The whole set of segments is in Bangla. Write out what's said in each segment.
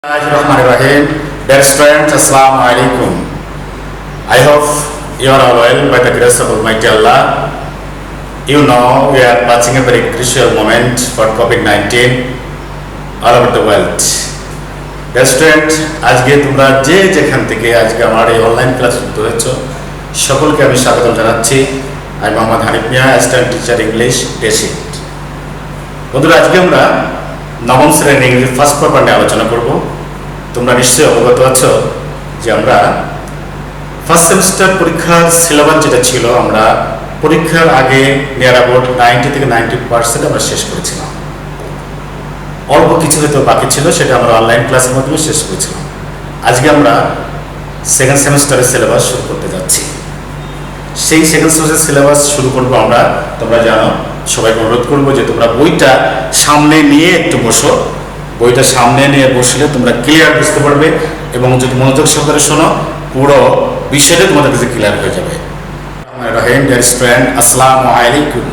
Bismillahirrahmanirrahim. Dear students, Assalamu alaikum. I hope you are all well by the grace of Almighty Allah. You know we are passing a very crucial moment for COVID-19 all over the world. Dear students, আজকে তোমরা যে যেখান থেকে আজকে আমার এই অনলাইন ক্লাস যুক্ত হয়েছো সকলকে আমি স্বাগত জানাচ্ছি। আমি Mohammad Hanif Mia, assistant teacher English basic. বন্ধুরা, আজকে আমরা নবম শ্রেণীর ইংরেজি ফার্স্ট পেপার নিয়ে আলোচনা করব। তোমরা নিশ্চয়ই অবগত আছো যে আমরা ফার্স্ট সেমিস্টার পরীক্ষার সিলেবাস যেটা ছিল, আমরা পরীক্ষার আগে নিয়ার অ্যাবাউট 90 থেকে 90% আমরা শেষ করেছিলাম। অল্প কিছু হয়তো বাকি ছিল, সেটা আমরা অনলাইন ক্লাসের মাধ্যমে শেষ করেছিলাম। আজকে আমরা সেকেন্ড সেমিস্টারের সিলেবাস শুরু করতে যাচ্ছি। সেই সেকেন্ড সেমিস্টারের সিলেবাস শুরু করবো আমরা। তোমরা জানো, সবাইকে অনুরোধ করবো যে তোমরা বইটা সামনে নিয়ে একটু বসো। বইটা সামনে নিয়ে বসলে তোমরা ক্লিয়ার বুঝতে পারবে এবং যদি মনোযোগ সহকারে শোনো পুরো বিষয়টা তোমাদের কাছে ক্লিয়ার হয়ে যাবে। Dear student, Assalamu alaikum.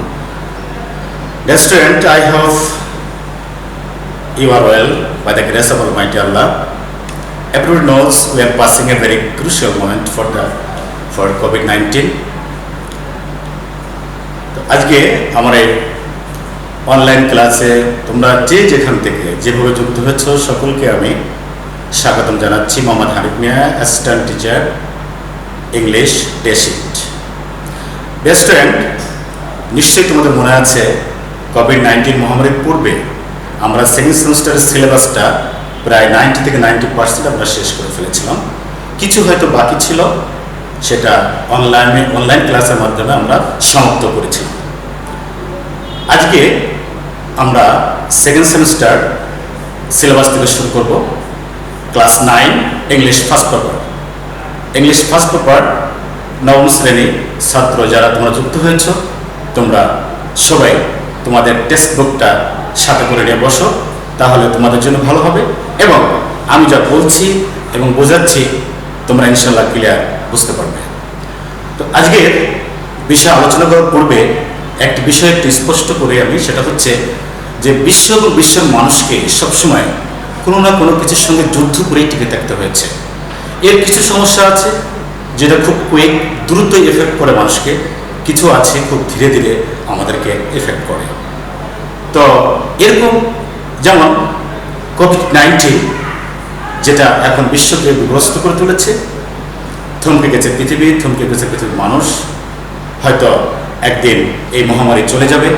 Dear student, I hope you are well by the grace of Almighty Allah. Everyone knows we are passing a very crucial moment for COVID-19. আজকে আমার এই অনলাইন ক্লাসে তোমরা যে যেখান থেকে যেভাবে যুক্ত হয়েছ সকলকে আমি স্বাগতম জানাচ্ছি। Mohammad Hanif Mia, assistant teacher English basic. Student, নিশ্চয়ই তোমাদের মনে আছে কোভিড-19 মহামারীর পূর্বে আমরা সেকেন্ড সেমিস্টারের সিলেবাসটা প্রায় 90 থেকে 90% আমরা শেষ করে ফেলেছিলাম। কিছু হয়তো বাকি ছিল, সেটা অনলাইন ক্লাসের মাধ্যমে আমরা সমাপ্ত করেছিলাম। আজকে আমরা সেকেন্ড সেমিস্টার সিলেবাস থেকে শুরু করব। Class 9 English first paper. English first paper নবম শ্রেণীর ছাত্র যারা তোমরা যুক্ত হয়েছ, তোমরা সবাই তোমাদের টেক্সট বুকটা সাথে করে নিয়ে বসো, তাহলে তোমাদের জন্য ভালো হবে এবং আমি যা বলছি এবং বোঝাচ্ছি তোমরা ইনশাল্লাহ ক্লিয়ার বুঝতে পারবে। তো আজকের বিষয় আলোচনা করার পূর্বে একটি বিষয় একটু স্পষ্ট করে আমি, সেটা হচ্ছে যে বিশ্বের মানুষকে সবসময় কোনো না কোনো কিছুর সঙ্গে যুদ্ধ করেই টিকে থাকতে হয়েছে। এর কিছু সমস্যা আছে যেটা খুব দ্রুতই এফেক্ট করে মানুষকে, কিছু আছে খুব ধীরে ধীরে আমাদেরকে এফেক্ট করে। তো এরকম যেমন কোভিড-19 যেটা এখন বিশ্বকে বিগ্রস্ত করে তুলেছে, থমকে গেছে পৃথিবী, থমকে গেছে পৃথিবীর মানুষ। হয়তো একদিন এই মহামারী চলে যাবে,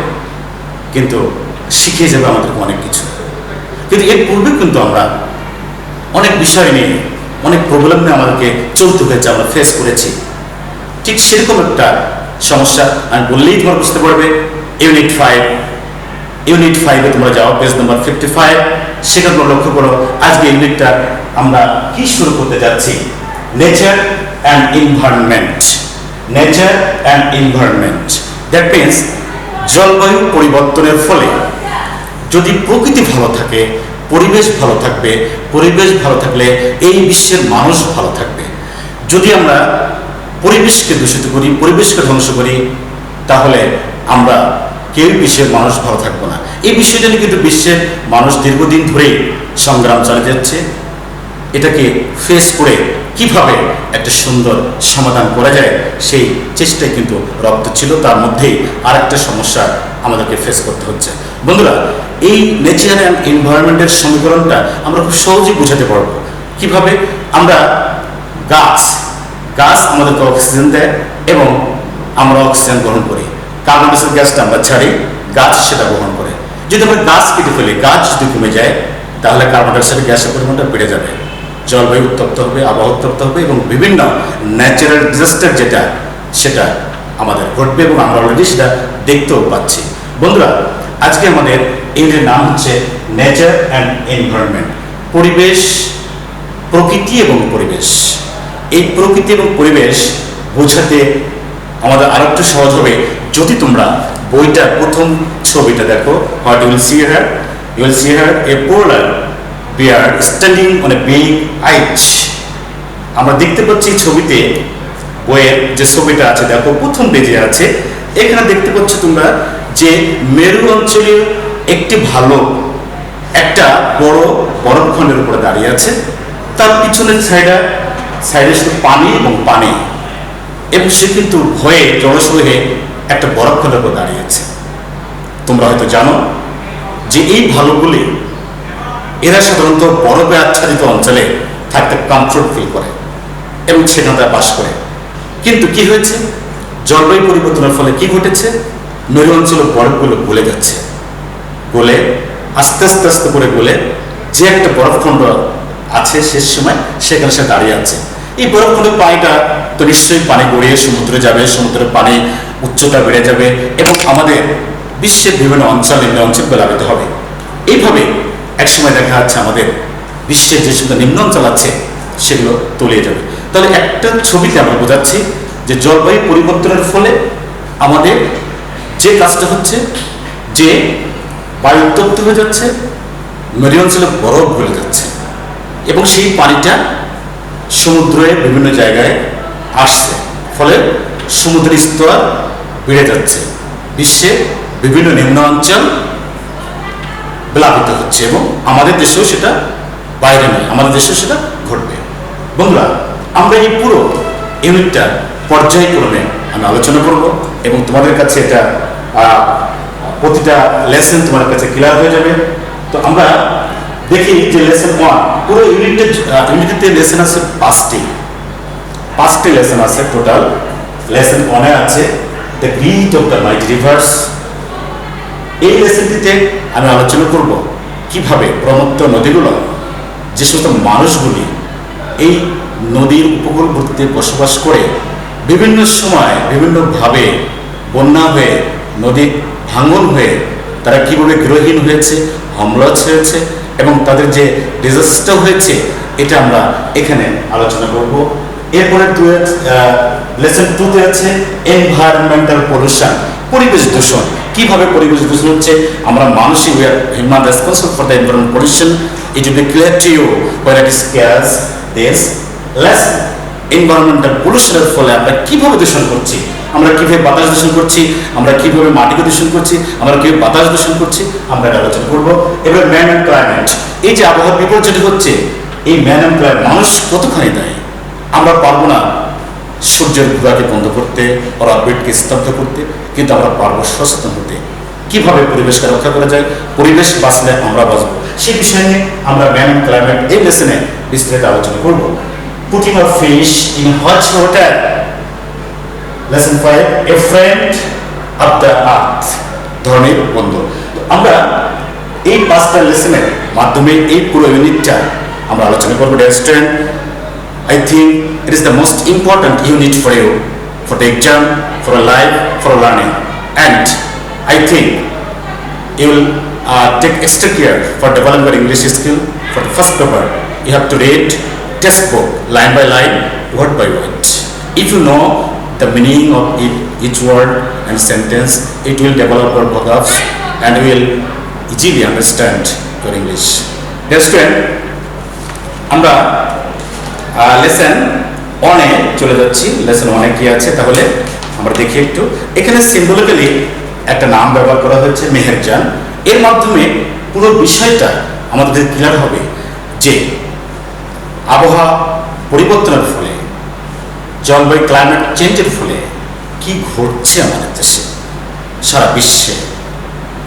কিন্তু শিখিয়ে যাবে আমাদেরকে অনেক কিছু। কিন্তু এর পূর্বে কিন্তু আমরা অনেক বিষয় নিয়ে, অনেক প্রবলেম নিয়ে আমাদেরকে চলতে হয়েছে, আমরা ফেস করেছি। ঠিক সেরকম একটা সমস্যা আমি বললেই তোমরা বুঝতে পারবে। ইউনিট 5 তোমরা যাও, পেজ নাম্বার 55, সেখানে তোমরা লক্ষ্য করো আজকে ইউনিটটা আমরা কি শুরু করতে যাচ্ছি। Nature and environment. Nature and environment, that means জলবায়ু পরিবর্তনের ফলে যদি প্রকৃতি ভালো থাকে, পরিবেশ ভালো থাকবে, পরিবেশ ভালো থাকলে এই বিশ্বের মানুষ ভালো থাকবে। যদি আমরা পরিবেশকে দূষিত করি, পরিবেশকে ধ্বংস করি, তাহলে আমরা কেউ বিশ্বের মানুষ ভালো থাকবো না। এই বিষয়টা নিয়ে কিন্তু বিশ্বের মানুষ দীর্ঘদিন ধরেই সংগ্রাম চালিয়ে যাচ্ছে। এটাকে ফেস করে কিভাবে একটা সুন্দর সমাধান করা যায় সেই চেষ্টায় কিন্তু রপ্ত ছিল। তার মধ্যেই আর একটা সমস্যা আমাদেরকে ফেস করতে হচ্ছে। বন্ধুরা, এই নেচার অ্যান্ড এনভায়রনমেন্টের সমীকরণটা আমরা খুব সহজেই বোঝাতে পারবো। কিভাবে? আমরা গাছ আমাদেরকে অক্সিজেন দেয় এবং আমরা অক্সিজেন গ্রহণ করি। কার্বন ডাই অক্সাইড গ্যাসটা আমরা ছাড়ি, গাছ সেটা গ্রহণ করে। যদি আমরা গাছ কেটে ফেলি, গাছ যদি কমে যায়, তাহলে কার্বন ডাই অক্সাইড গ্যাসের পরিমাণটা বেড়ে যাবে, জলবায়ু উত্তপ্ত হবে, আবহাওয়া উত্তপ্ত হবে এবং বিভিন্ন ন্যাচারাল ডিজাস্টার যেটা সেটা আমাদের ঘটবে এবং আমরা অলরেডি সেটা দেখতেও পাচ্ছি। বন্ধুরা, আজকে আমাদের ইংরেজির নাম হচ্ছে নেচার অ্যান্ড এনভায়রনমেন্ট। পরিবেশ, প্রকৃতি এবং পরিবেশ। এই প্রকৃতি এবং পরিবেশ বোঝাতে আমাদের আরো একটু সহজ হবে যদি তোমরা বইটা প্রথম ছবিটা দেখো। What you will see here? You will see here a polar bear standing on a big height. আমরা দেখতে পাচ্ছি ছবিতে, বইয়ের যে ছবিটা আছে দেখো প্রথম পেজে আছে, এখানে দেখতে পাচ্ছ তোমরা যে মেরু অঞ্চলের একটি ভালুক একটা বড় বরফখণ্ডের উপরে দাঁড়িয়ে আছে, তার পিছনের সাইডে শুধু পানি এবং পানি, এবং সে কিন্তু ভয়ে জড়স হয়ে একটা বরফখণ্ডের উপর দাঁড়িয়েছে। তোমরা হয়তো জানো যে এই ভালুকগুলি এরা সাধারণত বরফে আচ্ছাদিত অঞ্চলে থাকতে কমফোর্ট ফিল করে এবং সেখানে তারা বাস করে। কিন্তু কি হয়েছে, জলবায়ু পরিবর্তনের ফলে কি ঘটেছে, মেরু অঞ্চলের বরফগুলো গলে যাচ্ছে, গলে আস্তে আস্তে আস্তে করে গলে যে একটা বরফখণ্ড আছে শেষ সময় সেখানে সে দাঁড়িয়ে আছে। এই বরফখণ্ডের পানিটা তো নিশ্চয়ই পানি গড়িয়ে সমুদ্রে যাবে, সমুদ্রের পানি উচ্চতা বেড়ে যাবে এবং আমাদের বিশ্বের বিভিন্ন অঞ্চল নিম্ন অঞ্চল প্লাবিত হবে। এইভাবে একসময় দেখা যাচ্ছে আমাদের বিশ্বের যে সমস্ত নিম্ন অঞ্চল আছে সেগুলো তলিয়ে যাবে। তাহলে একটা ছবিতে আমরা বোঝাচ্ছি যে জলবায়ু পরিবর্তনের ফলে আমাদের যে কাজটা হচ্ছে যে বায়ু উত্তপ্ত হয়ে যাচ্ছে, মেরু অঞ্চলে বরফ গলে যাচ্ছে এবং সেই পানিটা সমুদ্রের বিভিন্ন জায়গায় আসছে, ফলে সমুদ্রের স্তর বেড়ে যাচ্ছে, বিশ্বের বিভিন্ন নিম্ন অঞ্চল প্লাবিত হচ্ছে এবং আমাদের দেশেও সেটা বাইরে নয়, আমাদের দেশেও সেটা ঘটবে। বন্ধুরা, আমরা এই পুরো ইউনিটটা পর্যায়ক্রমে আমি আলোচনা করব এবং তোমাদের কাছে এটা প্রতিটা লেসন তোমাদের কাছে ক্লিয়ার হয়ে যাবে। তো আমরা দেখি যে লেসন 1, পুরো ইউনিটে লেসন আছে পাঁচটি লেসন আছে টোটাল। লেসন 1 আছে the greed of the mighty reverse. এই লেসনটিতে আমি আলোচনা করব কিভাবে ব্রহ্মপুত্র নদীগুলো, যে সমস্ত মানুষগুলি এই নদীর উপকূলবর্তীতে বসবাস করে বিভিন্ন সময় বিভিন্নভাবে বন্যা হয়ে, নদী ভাঙন হয়ে তারা কীভাবে গৃহহীন হয়েছে, হোমলেস হয়েছে এবং তাদের যে ডিজাস্টার হয়েছে, এটা আমরা এখানে আলোচনা করব। এরপরে লেসন 2-তে আছে এনভায়রনমেন্টাল পলিউশন, পরিবেশ দূষণ। কিভাবে পরিবেশ দূষণ হচ্ছে, আমরা মানুষই we are human responsible for the environment pollution. It will be clear to you when it is clear this lesson. Environmental পলিউশনের ফলে আমরা কিভাবে দূষণ করছি, আমরা কিভাবে বাতাস দূষণ করছি, আমরা কিভাবে মাটিকে দূষণ করছি, আমরা কিভাবে বাতাস দূষণ করছি, আমরা এটা আলোচনা করবো। এবার ম্যান অ্যান্ড ক্লাইমেট, এই যে আবহাওয়া বিপর্যয় হচ্ছে, এই ম্যান অ্যান্ড ক্লাইমেট মানুষ কতখানি দায়ী। আমরা পারবো না সূর্যের ঘোরাকে বন্ধ করতে, ওর অরবিটকে স্তব্ধ করতে, কিন্তু আমরা পারবো সচেতন হতে, কিভাবে পরিবেশকে রক্ষা করা যায়, পরিবেশ বাঁচলে আমরা বাঁচবো, সেই বিষয় নিয়ে আমরা ম্যান অ্যান্ড ক্লাইমেট এই লেসনে বিস্তারিত আলোচনা করবো। Putting a fish in hot water, lesson 5 a friend of the earth, ধরনের বন্ধু। আমরা এই 5টা লেসনের মাধ্যমে এই পুরো ইউনিটটা আমরা আলোচনা করবো। Dear student, I think it is the most important unit for you, for the exam, for a life, for learning, and I think you will take extra care for developing your English skill. For the first paper, you have to read textbook line by line, word by word. If you know the meaning of each word and sentence, it will develop your vocabs and you will easily understand your English. Dear student, আমরা লেসন 1-এ চলে যাচ্ছি। লেসন 1-এ কি আছে তাহলে আমরা দেখি একটু। এখানে সিম্বলিক্যালি একটা নাম ব্যবহার করা হয়েছে, মেহেরজান। এর মাধ্যমে পুরো বিষয়টা আমাদের ক্লিয়ার হবে যে আবহাওয়া পরিবর্তনের ফলে, জলবায়ু ক্লাইমেট চেঞ্জের ফলে কি ঘটছে আমাদের দেশে, সারা বিশ্বে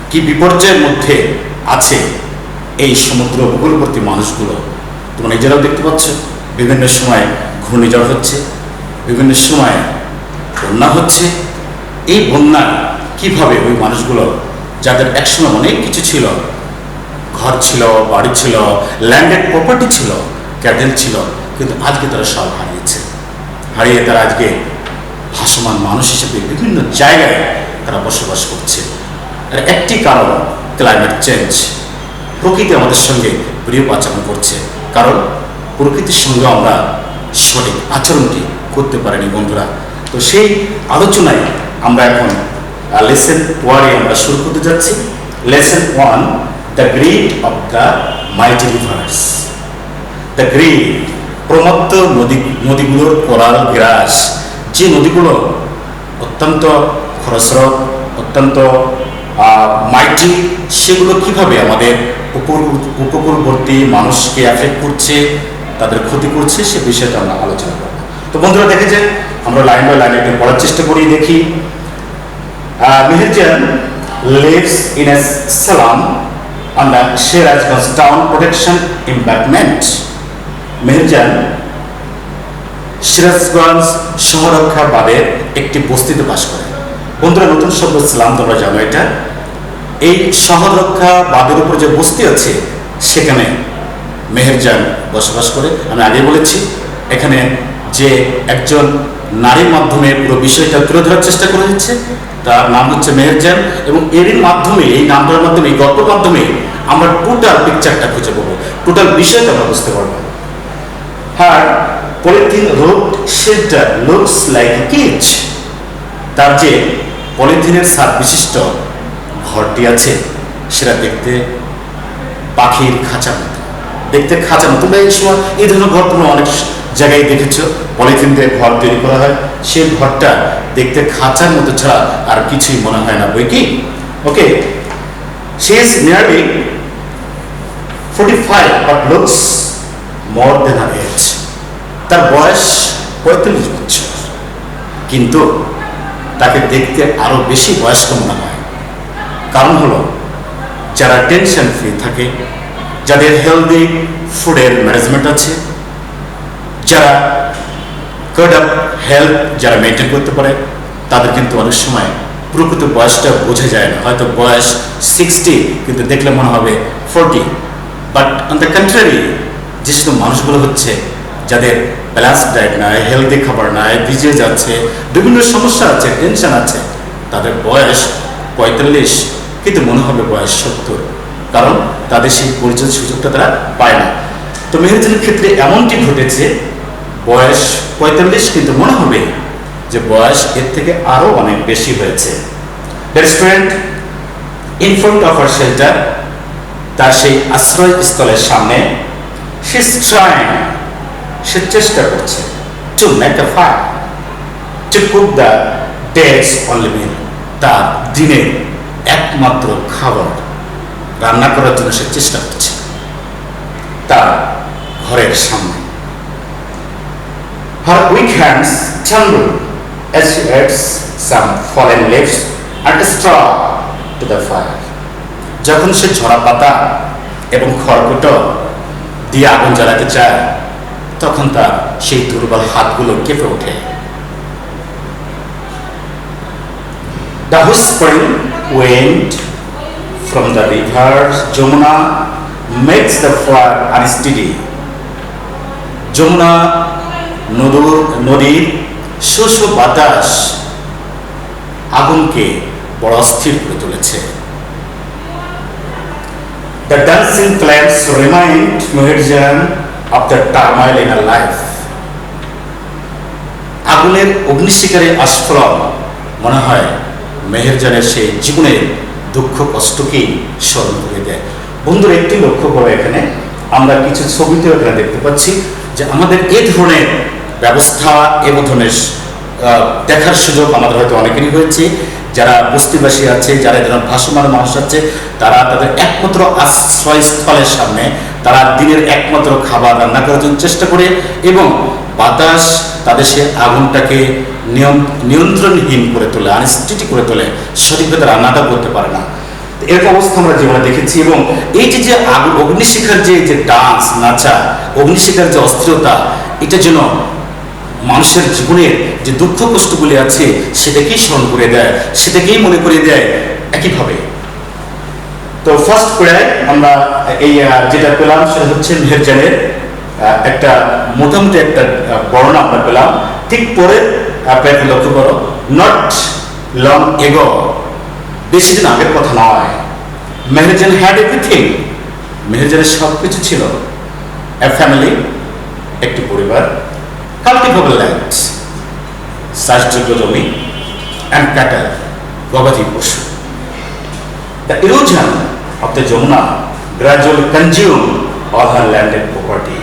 কি বিপর্যয়ের মধ্যে আছে এই সমুদ্র উপকূলবর্তী মানুষগুলো। তোমরা নিজেরাও দেখতে পাচ্ছ, বিভিন্ন সময় ঘূর্ণিঝড় হচ্ছে, বিভিন্ন সময় বন্যা হচ্ছে। এই বন্যা কিভাবে ওই মানুষগুলো, যাদের একসময় অনেক কিছু ছিল, ঘর ছিল, বাড়ি ছিল, ল্যান্ডেড প্রপার্টি ছিল, ক্যাটেল ছিল, কিন্তু আজকে তারা সব হারিয়ে তারা আজকে ভাসমান মানুষ হিসেবে বিভিন্ন জায়গায় তারা বসবাস করছে। আর একটি কারণ ক্লাইমেট চেঞ্জ, প্রকৃতি আমাদের সঙ্গে প্রিয় আচরণ করছে, কারণ প্রকৃতির সঙ্গে আমরা সঠিক আচরণটি করতে পারিনি বন্ধুরা। তো সেই আলোচনায় আমরা এখন লেসন 1-এ আমরা শুরু করতে যাচ্ছি। Lesson 1, the greed of the mighty rivers. The greed, প্রমত্ত নদীগুলোর কোরাল গ্রাস, যে নদীগুলো অত্যন্ত খরস্রোত, অত্যন্ত মাইটি, সেগুলো কিভাবে আমাদের উপকূলবর্তী মানুষকে অ্যাফেক্ট করছে, তাদের ক্ষতি করছে, সে বিষয়টা আমরা আলোচনা করব। তো বন্ধুরা দেখে যে আমরা লাইন বাই লাইন একটু পড়ার চেষ্টা করি। দেখি Meherjaan lives in a slum on the Shirazganj town protection embankment. Meherjaan Sirajganj শহররক্ষা বাঁধের একটি বস্তিতে বাস করে। বন্ধুরা নতুন শব্দ স্লাম তোমরা জানো এটা। এই শহররক্ষা বাঁধের উপর যে বস্তি আছে সেখানে মেহেরজান বসবাস করে। আমি আগে বলেছি এখানে যে একজন নারীর মাধ্যমে পুরো বিষয়টা তুলে ধরার চেষ্টা করে দিচ্ছে, তার নাম হচ্ছে মেহেরজান, এবং এরই মাধ্যমে, এই নামটার মাধ্যমে, এই গল্পের মাধ্যমে আমরা টোটাল পিকচারটা খুঁজে পাবো, টোটাল বিষয়টা আমরা বুঝতে পারবো। হ্যাঁ, polythene road shelter looks like a cage. তার যে পলিথিনের ছাদ বিশিষ্ট ঘরটি আছে সেটা দেখতে পাখির খাঁচার মতো, দেখতে খাঁচার মতো। তোমরা এই সময় এই ধরনের ঘর তোমরা অনেক জায়গায় দেখেছো, পলিথিন দিয়ে ঘর তৈরি করা হয়, সেই ঘরটা দেখতে খাঁচার মতো ছাড়া আর কিছুই মনে হয় না, বই কি? ওকে, she is nearly 45 but looks more than her age. তার বয়স 45 বছর, কিন্তু তাকে দেখতে আরো বেশি বয়স্ক মনে হয়। কারণ হলো যারা টেনশন ফ্রি থাকে, যাদের হেলদি ফুডের ম্যানেজমেন্ট আছে, যারা কোড অফ হেলথ যারা মেনটেন করতে পারে, তাদের কিন্তু অনেক সময় প্রকৃত বয়সটা বোঝা যায় না। হয়তো বয়স 60 কিন্তু দেখলে মনে হবে 40। বাট অন দ্য কন্ট্রারি, যে শুধু মানুষগুলো হচ্ছে যাদের ব্যালেন্স ডায়েট নাই, হেলদি খাবার নাই, ভিজে যাচ্ছে, বিভিন্ন সমস্যা আছে, টেনশন আছে, তাদের বয়স 45 কিন্তু মনে হবে বয়স 70, কারণ তাদের সেই পরিচয় সুযোগটা তারা পায় না। তো মেহেরজানের ক্ষেত্রে এমনটি ঘটেছে, বয়স 45 কিন্তু মনে হবে যে বয়স এর থেকে আরো অনেক বেশি হয়েছে। Restaurant in front of our shelter, তার সেই আশ্রয়স্থলের সামনে, সে চেষ্টা করছে to make a fire to cook the day's only meal, তার দিনের একমাত্র খাবার রান্না করার জন্য সে চেষ্টা করছে তার ঘরের সামনে। Her weak hands tremble as she adds some fallen leaves and straw to the fire. যখন সে ঝরা পাতা এবং খড়কুটো দিয়ে আগুন জ্বালাতে চায়, তখন তার সেই দুর্বল হাতগুলো কেঁপে ওঠে। The whispering wind from the river Jamuna makes the fire unsteady. Jamuna নদীর শোষ বাতাস আগুনকে বড় অস্থির করে তুলেছে। The dancing flames remind Meherjan of the turmoil in her life. আগুনের অগ্নিশিখারে আস্ফোরণ মনে হয় মেহেরজানের সেই জীবনের দুঃখ কষ্টকেই স্মরণ করে দেয়। বন্ধুরা একটি লক্ষ্য করো, এখানে আমরা কিছু ছবিতেও এখানে দেখতে পাচ্ছি যে আমাদের এই ধরনের ব্যবস্থা, এ ধরনের দেখার সুযোগ আমাদের হয়তো অনেকেরই হয়েছে। যারা বস্তিবাসী আছে, যারা এই ধরনের ভাসমান মানুষ আছে, তারা তাদের একমাত্র আশ্রয়স্থলের সামনে তারা দিনের একমাত্র খাবার রান্না করার জন্য চেষ্টা করে, এবং বাতাস তাদের সে আগুনটাকে নিয়ন্ত্রণহীন করে তোলে, আনস্টেডি করে তোলে, সঠিকভাবে রান্নাটা করতে পারে না। এরকম অবস্থা আমরা জীবনে দেখেছি। এবং এই যে অগ্নিশিখার যে ডান্স, নাচা, অগ্নিশিখার যে অস্থিরতা, এটা যেন মানুষের জীবনের যে দুঃখ কষ্টগুলি আছে সেটাকেই স্মরণ করে দেয়, সেটাকেই মনে করে দেয় একইভাবে। তো ফার্স্ট করে আমরা এই যেটা পেলাম সেটা হচ্ছে মেহেরজানের একটা মোটামুটি একটা বর্ণনা আমরা পেলাম। ঠিক পরে আপনাকে লক্ষ্য করো, নট লং এগো, বেশি দিন আগের কথা নয়, মেহেরজান হ্যাড এভরিথিং, মেহেরজানের সব কিছু ছিল। এ ফ্যামিলি, একটি পরিবার, কাল্টিভেবল ল্যান্ড, চাষযোগ্য জমি, অ্যান্ড ক্যাটল, গবাদি পশু। The erosion of the Jamuna gradually consume all her landed property.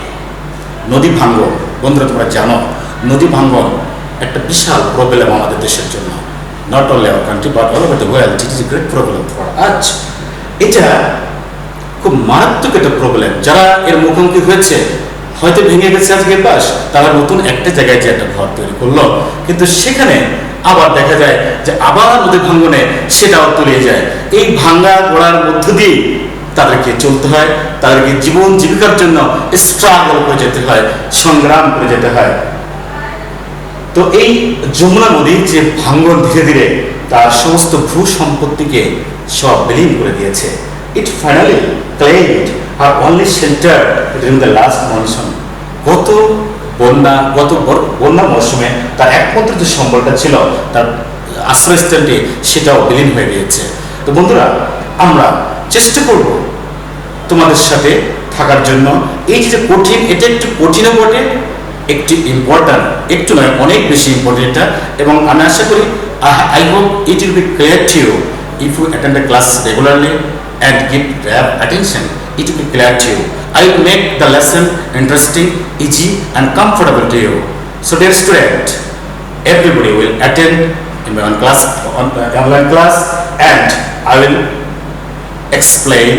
নদী ভাঙ্গন, বন্ধুরা তোমরা জানো নদী ভাঙ্গন একটা বিশাল প্রবলেম আমাদের দেশের জন্য, not only our country but all over the world. It is a great problem for আজ। এটা খুব মারাত্মক একটা প্রবলেম। যারা এর মুখোমুখি হয়েছে, হয়তো ভেঙে গেছে আজকে বাস, তারা নতুন একটা জায়গায় যে একটা ঘর তৈরি করলো, কিন্তু সেখানে আবার দেখা যায় যে আবার নদী ভাঙ্গনে সেটাও তলিয়ে যায়। এই ভাঙ্গা গোড়ার মধ্য দিয়ে তাদেরকে চলতে হয়, তাদেরকে জীবন জীবিকার জন্য স্ট্রাগল করে যেতে হয়, সংগ্রাম করে যেতে হয়। তো এই যমুনা নদীর যে ভাঙ্গন ধীরে ধীরে তার সমস্ত ভূ সম্পত্তিকে সব বিলীন করে দিয়েছে। ইট finally claimed her only shelter during the last monsoon. গত বন্যা মৌসুমে তার একমাত্র যে সম্বলটা ছিল, তার আশ্রয়স্থলটি, সেটাও বিলীন হয়ে গিয়েছে। তো বন্ধুরা, আমরা চেষ্টা করব তোমাদের সাথে থাকার জন্য। এই যে কঠিন, এটা একটু কঠিনও বটে, একটু ইম্পর্ট্যান্ট, একটু নয় অনেক বেশি ইম্পর্টেন্ট এটা। এবং আমি আশা করি I hope it will be clear to you if you attend the class regularly and give rapt attention. It will be clear to you. I will make the lesson interesting, easy and comfortable to you. So dear student, everybody will attend in my online class, and I will explain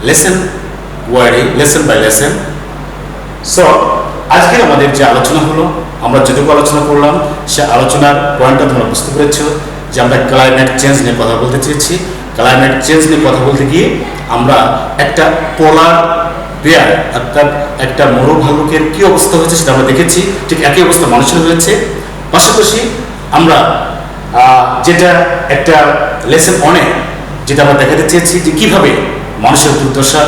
lesson by lesson. So আজকের আমাদের যে আলোচনা হলো, আমরা যেটুকু আলোচনা করলাম, সে আলোচনার পয়েন্টটা তোমরা বুঝতে পেরেছ যে আমরা ক্লাইমেট চেঞ্জ নিয়ে কথা বলতে চেয়েছি। ক্লাইমেট চেঞ্জ নিয়ে কথা বলতে গিয়ে আমরা একটা পোলার বেয়ার, অর্থাৎ একটা মরুভালুকের কি অবস্থা হয়েছে সেটা আমরা দেখেছি, ঠিক একই অবস্থা মানুষের হয়েছে। পাশাপাশি আমরা যেটা একটা লেসন অনেক, যেটা আমরা দেখাতে চেয়েছি যে কীভাবে মানুষের দুর্দশা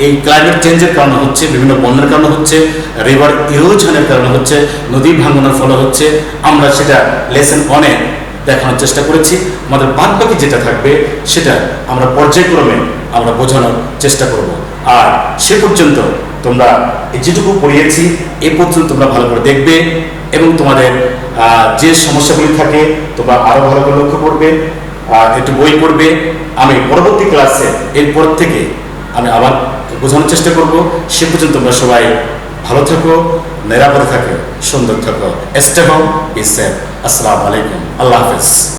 এই ক্লাইমেট চেঞ্জের কারণে হচ্ছে, বিভিন্ন বন্যার কারণে হচ্ছে, রিভার ইরোশনের কারণে হচ্ছে, নদী ভাঙনের ফলে হচ্ছে। আমরা সেটা লেসন অনেক দেখানোর চেষ্টা করেছি। আমাদের বাদ বাকি যেটা থাকবে সেটা আমরা পর্যায়ক্রমে আমরা বোঝানোর চেষ্টা করব। আর সে পর্যন্ত তোমরা যেটুকু পড়িয়েছি এ পর্যন্ত তোমরা ভালো করে দেখবে, এবং তোমাদের যে সমস্যাগুলি থাকে তোমরা আরও ভালো করে লক্ষ্য করবে, একটু বই পড়বে। আমি পরবর্তী ক্লাসে এরপর থেকে আমি আবার বোঝানোর চেষ্টা করব। সে পর্যন্ত তোমরা সবাই ভালো থাকো, নিরাপদে থাকো, সুন্দর থাকো। Stay home, be safe. আসসালামু আলাইকুম, আল্লাহ হাফেজ।